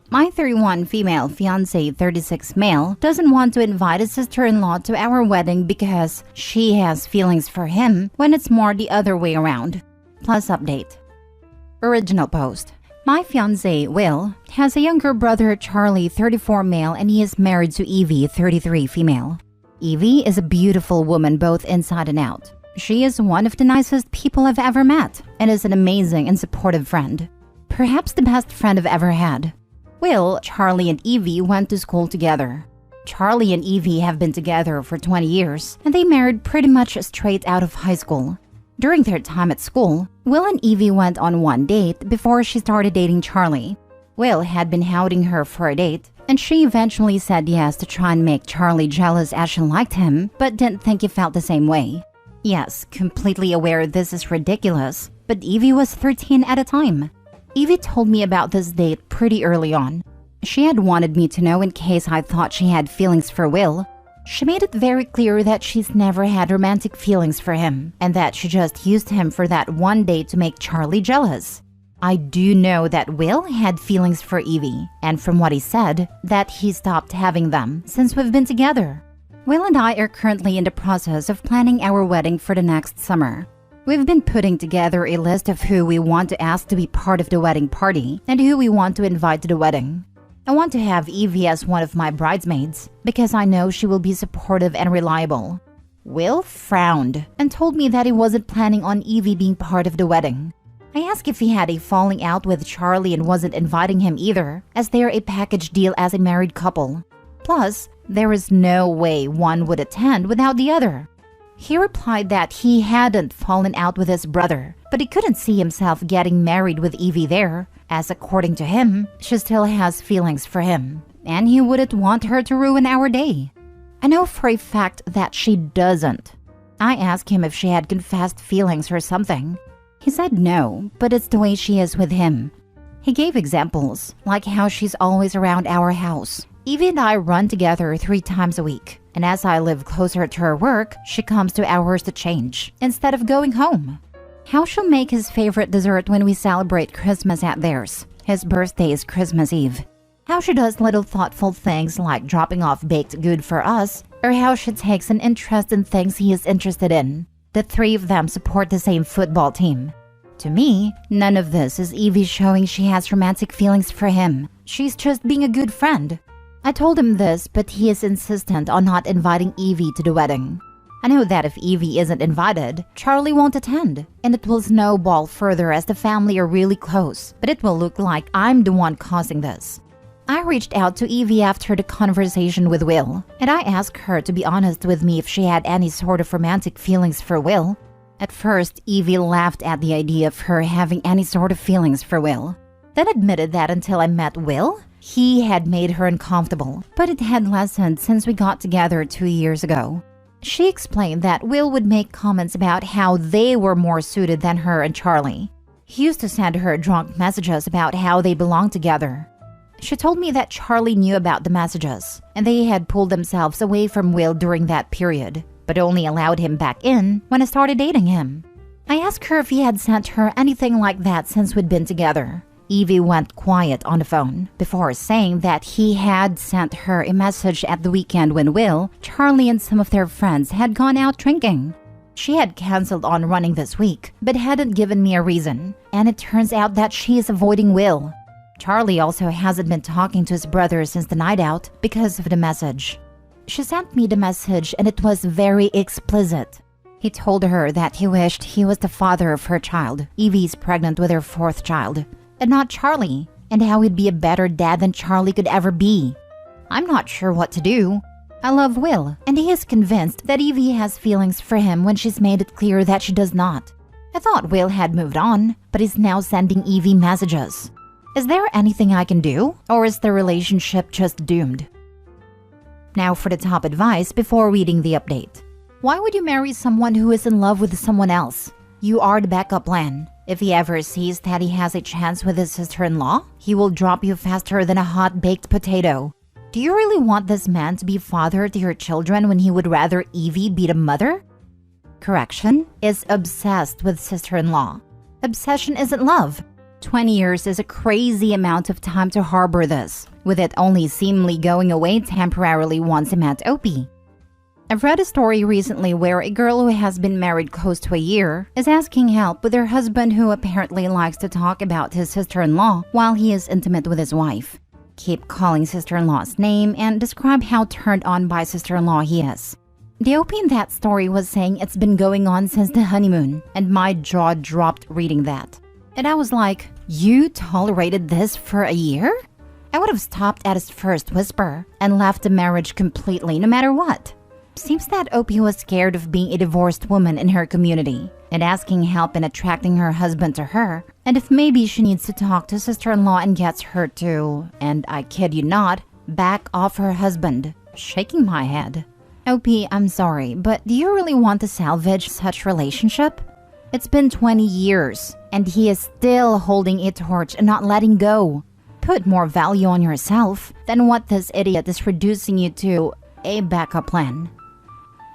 My 31 female fiancé 36 male doesn't want to invite his sister-in-law to our wedding because she has feelings for him when it's more the other way around. Plus update. Original post. My fiancé, Will, has a younger brother, Charlie, 34 male, and he is married to Evie, 33 female. Evie is a beautiful woman both inside and out. She is one of the nicest people I've ever met and is an amazing and supportive friend. Perhaps the best friend I've ever had. Will, Charlie, and Evie went to school together. Charlie and Evie have been together for 20 years, and they married pretty much straight out of high school. During their time at school, Will and Evie went on one date before she started dating Charlie. Will had been hounding her for a date, and she eventually said yes to try and make Charlie jealous as she liked him, but didn't think he felt the same way. Yes, completely aware this is ridiculous, but Evie was 13 at a time. Evie told me about this date pretty early on. She had wanted me to know in case I thought she had feelings for Will. She made it very clear that she's never had romantic feelings for him, and that she just used him for that one day to make Charlie jealous. I do know that Will had feelings for Evie, and from what he said, that he stopped having them since we've been together. Will and I are currently in the process of planning our wedding for the next summer. We've been putting together a list of who we want to ask to be part of the wedding party and who we want to invite to the wedding. I want to have Evie as one of my bridesmaids because I know she will be supportive and reliable. Will frowned and told me that he wasn't planning on Evie being part of the wedding. I asked if he had a falling out with Charlie and wasn't inviting him either, as they're a package deal as a married couple. Plus, there is no way one would attend without the other. He replied that he hadn't fallen out with his brother, but he couldn't see himself getting married with Evie there, as according to him, she still has feelings for him, and he wouldn't want her to ruin our day. I know for a fact that she doesn't. I asked him if she had confessed feelings or something. He said no, but it's the way she is with him. He gave examples, like how she's always around our house. Evie and I run together 3 times a week. And as I live closer to her work, she comes to ours to change, instead of going home. How she'll make his favorite dessert when we celebrate Christmas at theirs. His birthday is Christmas Eve. How she does little thoughtful things like dropping off baked good for us, or how she takes an interest in things he is interested in. The three of them support the same football team. To me, none of this is Evie showing she has romantic feelings for him. She's just being a good friend. I told him this, but he is insistent on not inviting Evie to the wedding. I know that if Evie isn't invited, Charlie won't attend, and it will snowball further as the family are really close, but it will look like I'm the one causing this. I reached out to Evie after the conversation with Will, and I asked her to be honest with me if she had any sort of romantic feelings for Will. At first, Evie laughed at the idea of her having any sort of feelings for Will, then admitted that until I met Will, he had made her uncomfortable, but it had lessened since we got together 2 years ago. She explained that Will would make comments about how they were more suited than her and Charlie. He used to send her drunk messages about how they belonged together. She told me that Charlie knew about the messages, and they had pulled themselves away from Will during that period, but only allowed him back in when I started dating him. I asked her if he had sent her anything like that since we'd been together. Evie went quiet on the phone before saying that he had sent her a message at the weekend when Will, Charlie, and some of their friends had gone out drinking. She had canceled on running this week, but hadn't given me a reason, and it turns out that she is avoiding Will. Charlie also hasn't been talking to his brother since the night out because of the message. She sent me the message and it was very explicit. He told her that he wished he was the father of her child. Evie's pregnant with her 4th child, and not Charlie, and how he'd be a better dad than Charlie could ever be. I'm not sure what to do. I love Will, and he is convinced that Evie has feelings for him when she's made it clear that she does not. I thought Will had moved on, but is now sending Evie messages. Is there anything I can do, or is the relationship just doomed? Now for the top advice before reading the update. Why would you marry someone who is in love with someone else? You are the backup plan. If he ever sees that he has a chance with his sister-in-law, he will drop you faster than a hot-baked potato. Do you really want this man to be father to your children when he would rather Evie be the mother? Correction, is obsessed with sister-in-law. Obsession isn't love. 20 years is a crazy amount of time to harbor this, with it only seemingly going away temporarily once he met Opie. I've read a story recently where a girl who has been married close to a year is asking help with her husband who apparently likes to talk about his sister-in-law while he is intimate with his wife. Keep calling sister-in-law's name and describe how turned on by sister-in-law he is. The OP in that story was saying it's been going on since the honeymoon, and my jaw dropped reading that. And I was like, you tolerated this for a year? I would have stopped at his first whisper and left the marriage completely no matter what. Seems that Opie was scared of being a divorced woman in her community and asking help in attracting her husband to her, and if maybe she needs to talk to sister-in-law and gets her to, and I kid you not, back off her husband. Shaking my head. Opie, I'm sorry, but do you really want to salvage such relationship? It's been 20 years, and he is still holding a torch and not letting go. Put more value on yourself than what this idiot is reducing you to, a backup plan.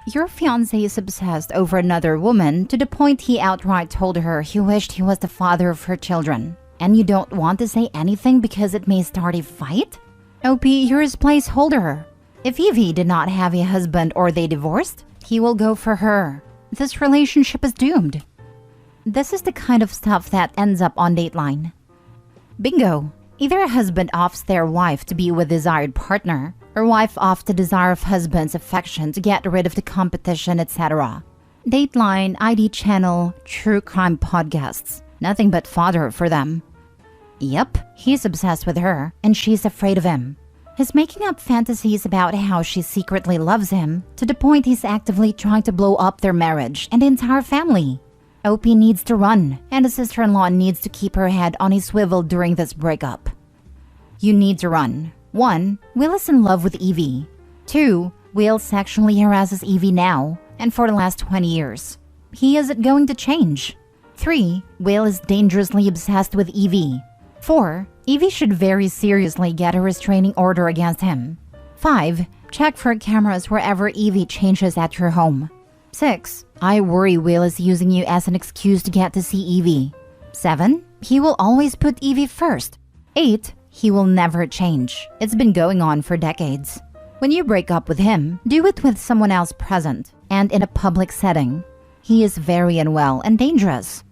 Your fiancé is obsessed over another woman to the point he outright told her he wished he was the father of her children. And you don't want to say anything because it may start a fight? OP, you're his placeholder. If Evie did not have a husband or they divorced, he will go for her. This relationship is doomed. This is the kind of stuff that ends up on Dateline. Bingo! Either a husband offs their wife to be with desired partner, or wife off the desire of husband's affection to get rid of the competition, etc. Dateline, ID channel, true crime podcasts. Nothing but fodder for them. Yep, he's obsessed with her, and she's afraid of him. He's making up fantasies about how she secretly loves him, to the point he's actively trying to blow up their marriage and the entire family. OP needs to run, and the sister-in-law needs to keep her head on a swivel during this breakup. You need to run. 1. Will is in love with Evie. 2. Will sexually harasses Evie now, and for the last 20 years. He isn't going to change. 3. Will is dangerously obsessed with Evie. 4. Evie should very seriously get a restraining order against him. 5. Check for cameras wherever Evie changes at your home. 6. I worry Will is using you as an excuse to get to see Evie. 7. He will always put Evie first. 8. He will never change. It's been going on for decades. When you break up with him, do it with someone else present and in a public setting. He is very unwell and dangerous.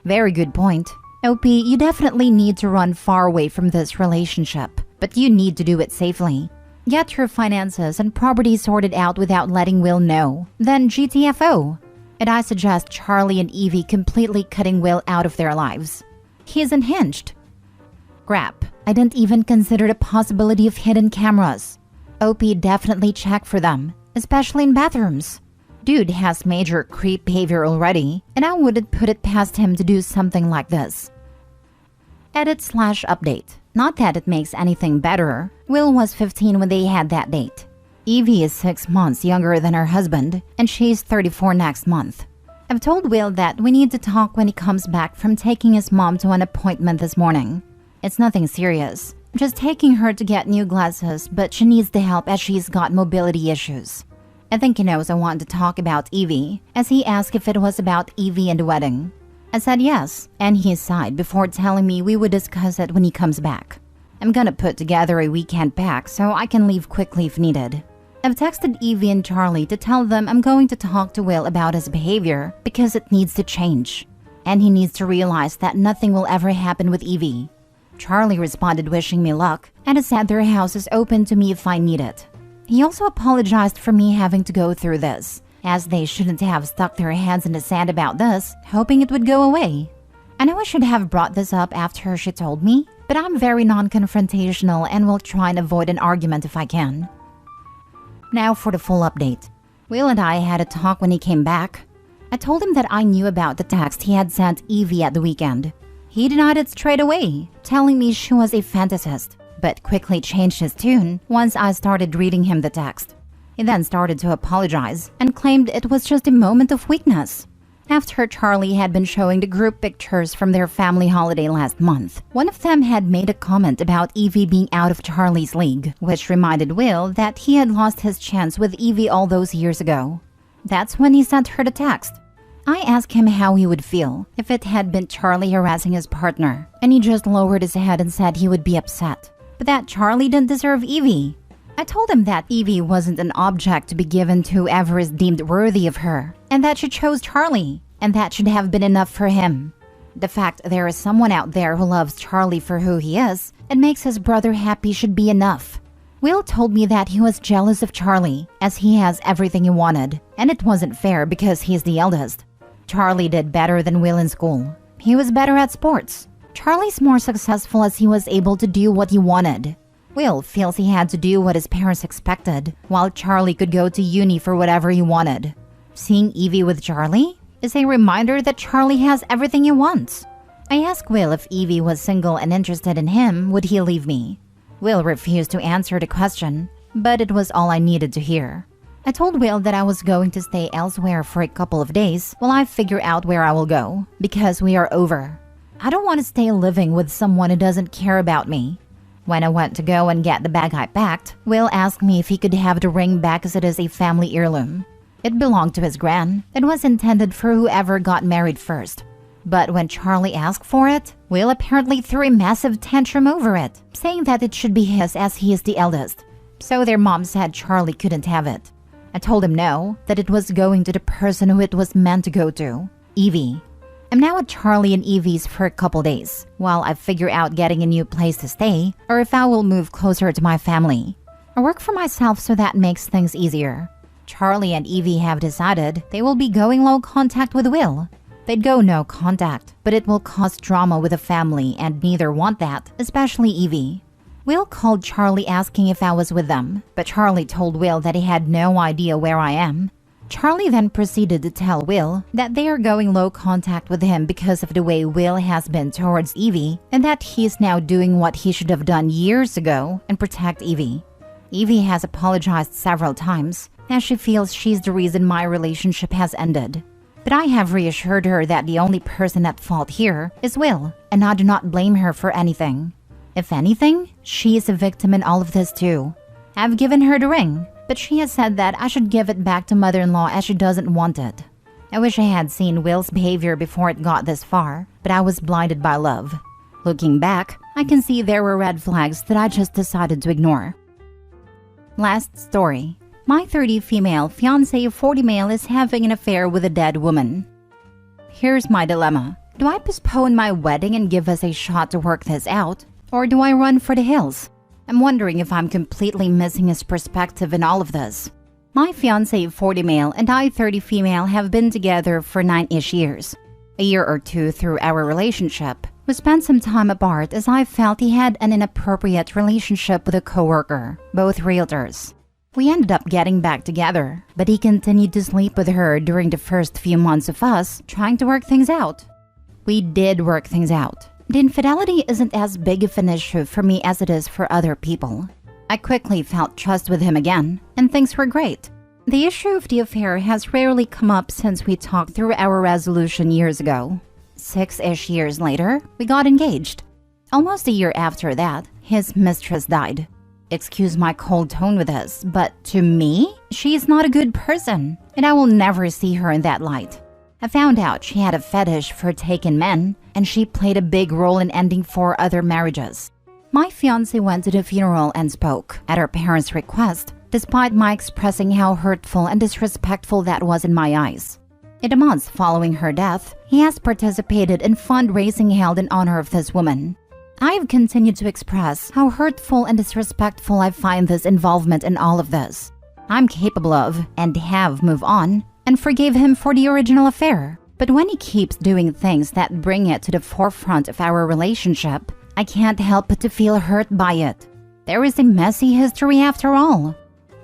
Very good point. OP, you definitely need to run far away from this relationship, but you need to do it safely. Get your finances and property sorted out without letting Will know. Then GTFO. And I suggest Charlie and Evie completely cutting Will out of their lives. He is unhinged. Crap, I didn't even consider the possibility of hidden cameras. OP, definitely check for them, especially in bathrooms. Dude has major creep behavior already, and I wouldn't put it past him to do something like this. Edit/update. Not that it makes anything better. Will was 15 when they had that date. Evie is 6 months younger than her husband, and she's 34 next month. I've told Will that we need to talk when he comes back from taking his mom to an appointment this morning. It's nothing serious. Just taking her to get new glasses, but she needs the help as she's got mobility issues. I think he knows I want to talk about Evie, as he asked if it was about Evie and the wedding. I said yes, and he sighed before telling me we would discuss it when he comes back. I'm gonna put together a weekend pack so I can leave quickly if needed. I've texted Evie and Charlie to tell them I'm going to talk to Will about his behavior because it needs to change. And he needs to realize that nothing will ever happen with Evie. Charlie responded wishing me luck and has said their house is open to me if I need it. He also apologized for me having to go through this, as they shouldn't have stuck their heads in the sand about this, hoping it would go away. I know I should have brought this up after she told me, but I'm very non-confrontational and will try and avoid an argument if I can. Now for the full update. Will and I had a talk when he came back. I told him that I knew about the text he had sent Evie at the weekend. He denied it straight away, telling me she was a fantasist, but quickly changed his tune once I started reading him the text. He then started to apologize and claimed it was just a moment of weakness. After Charlie had been showing the group pictures from their family holiday last month, one of them had made a comment about Evie being out of Charlie's league, which reminded Will that he had lost his chance with Evie all those years ago. That's when he sent her the text. I asked him how he would feel if it had been Charlie harassing his partner, and he just lowered his head and said he would be upset, but that Charlie didn't deserve Evie. I told him that Evie wasn't an object to be given to whoever is deemed worthy of her, and that she chose Charlie, and that should have been enough for him. The fact there is someone out there who loves Charlie for who he is and makes his brother happy should be enough. Will told me that he was jealous of Charlie, as he has everything he wanted, and it wasn't fair because he's the eldest. Charlie did better than Will in school. He was better at sports. Charlie's more successful as he was able to do what he wanted. Will feels he had to do what his parents expected, while Charlie could go to uni for whatever he wanted. Seeing Evie with Charlie is a reminder that Charlie has everything he wants. I asked Will if Evie was single and interested in him, would he leave me? Will refused to answer the question, but it was all I needed to hear. I told Will that I was going to stay elsewhere for a couple of days while I figure out where I will go, because we are over. I don't want to stay living with someone who doesn't care about me. When I went to go and get the bag I packed, Will asked me if he could have the ring back as it is a family heirloom. It belonged to his gran. It was intended for whoever got married first. But when Charlie asked for it, Will apparently threw a massive tantrum over it, saying that it should be his as he is the eldest. So their mom said Charlie couldn't have it. I told him no, that it was going to the person who it was meant to go to, Evie. I'm now at Charlie and Evie's for a couple days, while I figure out getting a new place to stay, or if I will move closer to my family. I work for myself so that makes things easier. Charlie and Evie have decided they will be going low contact with Will. They'd go no contact, but it will cause drama with the family and neither want that, especially Evie. Will called Charlie asking if I was with them, but Charlie told Will that he had no idea where I am. Charlie then proceeded to tell Will that they are going low contact with him because of the way Will has been towards Evie and that he is now doing what he should have done years ago and protect Evie. Evie has apologized several times as she feels she's the reason my relationship has ended. But I have reassured her that the only person at fault here is Will, and I do not blame her for anything. If anything, she is a victim in all of this too. I've given her the ring, but she has said that I should give it back to mother-in-law as she doesn't want it. I wish I had seen Will's behavior before it got this far, but I was blinded by love. Looking back, I can see there were red flags that I just decided to ignore. Last story. My 30 female fiancé 40 male is having an affair with a dead woman. Here's my dilemma. Do I postpone my wedding and give us a shot to work this out? Or do I run for the hills? I'm wondering if I'm completely missing his perspective in all of this. My fiancé 40 male and I 30 female have been together for 9-ish years. A year or two through our relationship, we spent some time apart as I felt he had an inappropriate relationship with a coworker, both realtors. We ended up getting back together, but he continued to sleep with her during the first few months of us trying to work things out. We did work things out. The infidelity isn't as big of an issue for me as it is for other people. I quickly felt trust with him again, and things were great. The issue of the affair has rarely come up since we talked through our resolution years ago. 6-ish years later, we got engaged. Almost a year after that, his mistress died. Excuse my cold tone with this, but to me, she is not a good person, and I will never see her in that light. I found out she had a fetish for taken men, and she played a big role in ending 4 other marriages. My fiancé went to the funeral and spoke, at her parents' request, despite my expressing how hurtful and disrespectful that was in my eyes. In the months following her death, he has participated in fundraising held in honor of this woman. I have continued to express how hurtful and disrespectful I find this involvement in all of this. I'm capable of, and have moved on, and forgave him for the original affair. But when he keeps doing things that bring it to the forefront of our relationship, I can't help but to feel hurt by it. There is a messy history after all.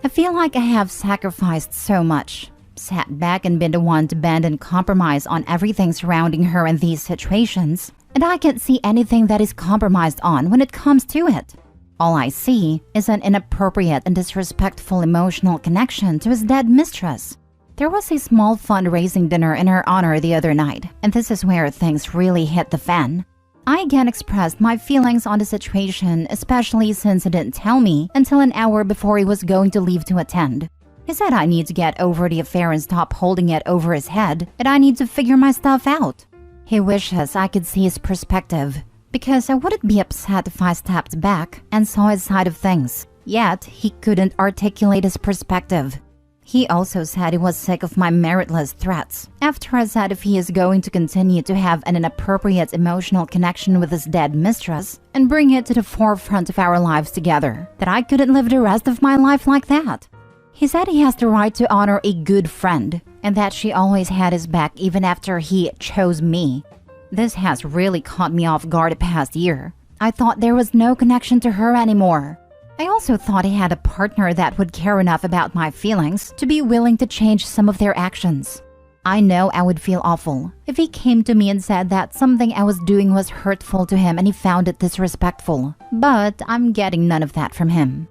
I feel like I have sacrificed so much, sat back and been the one to bend and compromise on everything surrounding her in these situations, and I can't see anything that is compromised on when it comes to it. All I see is an inappropriate and disrespectful emotional connection to his dead mistress. There was a small fundraising dinner in her honor the other night, and this is where things really hit the fan. I again expressed my feelings on the situation, especially since he didn't tell me until an hour before he was going to leave to attend. He said I need to get over the affair and stop holding it over his head, and I need to figure my stuff out. He wishes I could see his perspective, because I wouldn't be upset if I stepped back and saw his side of things. Yet, he couldn't articulate his perspective. He also said he was sick of my meritless threats, after I said if he is going to continue to have an inappropriate emotional connection with his dead mistress and bring it to the forefront of our lives together, that I couldn't live the rest of my life like that. He said he has the right to honor a good friend, and that she always had his back even after he chose me. This has really caught me off guard the past year. I thought there was no connection to her anymore. I also thought he had a partner that would care enough about my feelings to be willing to change some of their actions. I know I would feel awful if he came to me and said that something I was doing was hurtful to him and he found it disrespectful, but I'm getting none of that from him.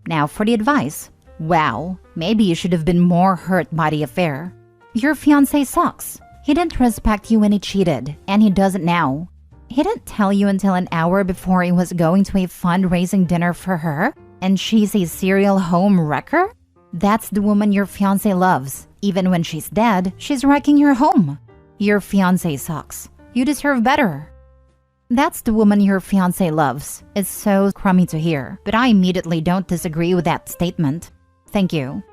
Now for the advice. Wow, maybe you should have been more hurt by the affair. Your fiancé sucks. He didn't respect you when he cheated, and he doesn't now. He didn't tell you until an hour before he was going to a fundraising dinner for her, and she's a serial home wrecker? That's the woman your fiancé loves. Even when she's dead, she's wrecking your home. Your fiancé sucks. You deserve better. That's the woman your fiancé loves. It's so crummy to hear, but I immediately don't disagree with that statement. Thank you.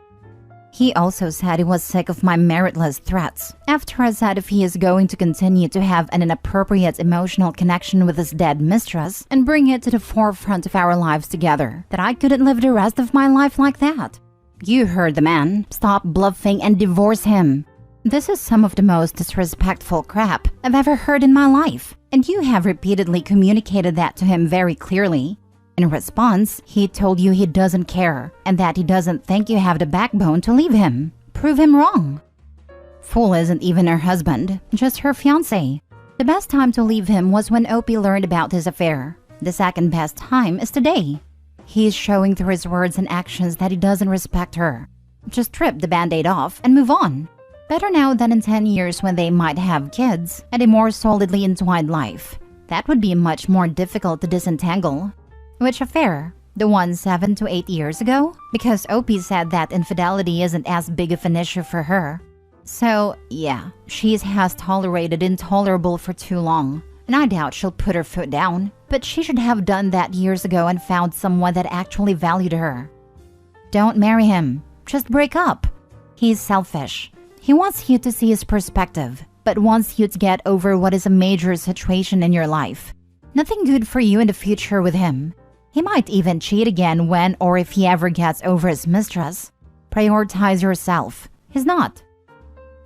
He also said he was sick of my meritless threats, after I said if he is going to continue to have an inappropriate emotional connection with his dead mistress and bring it to the forefront of our lives together, that I couldn't live the rest of my life like that. You heard the man. Stop bluffing and divorce him. This is some of the most disrespectful crap I've ever heard in my life, and you have repeatedly communicated that to him very clearly. In response, he told you he doesn't care and that he doesn't think you have the backbone to leave him. Prove him wrong. Fool isn't even her husband, just her fiancé. The best time to leave him was when Opie learned about his affair. The second best time is today. He's showing through his words and actions that he doesn't respect her. Just rip the band-aid off and move on. Better now than in 10 years when they might have kids and a more solidly entwined life. That would be much more difficult to disentangle. Which affair? The one 7 to 8 years ago? Because Opie said that infidelity isn't as big of an issue for her. So, yeah, she has tolerated intolerable for too long, and I doubt she'll put her foot down, but she should have done that years ago and found someone that actually valued her. Don't marry him. Just break up. He's selfish. He wants you to see his perspective, but wants you to get over what is a major situation in your life. Nothing good for you in the future with him. He might even cheat again when or if he ever gets over his mistress. Prioritize yourself. He's not.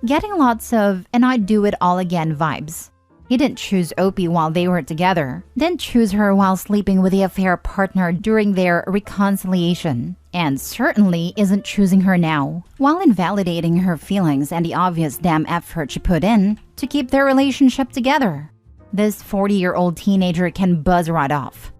Getting lots of "and I'd do it all again" vibes. He didn't choose Opie while they were together, didn't choose her while sleeping with the affair partner during their reconciliation, and certainly isn't choosing her now, while invalidating her feelings and the obvious damn effort she put in to keep their relationship together. This 40-year-old teenager can buzz right off.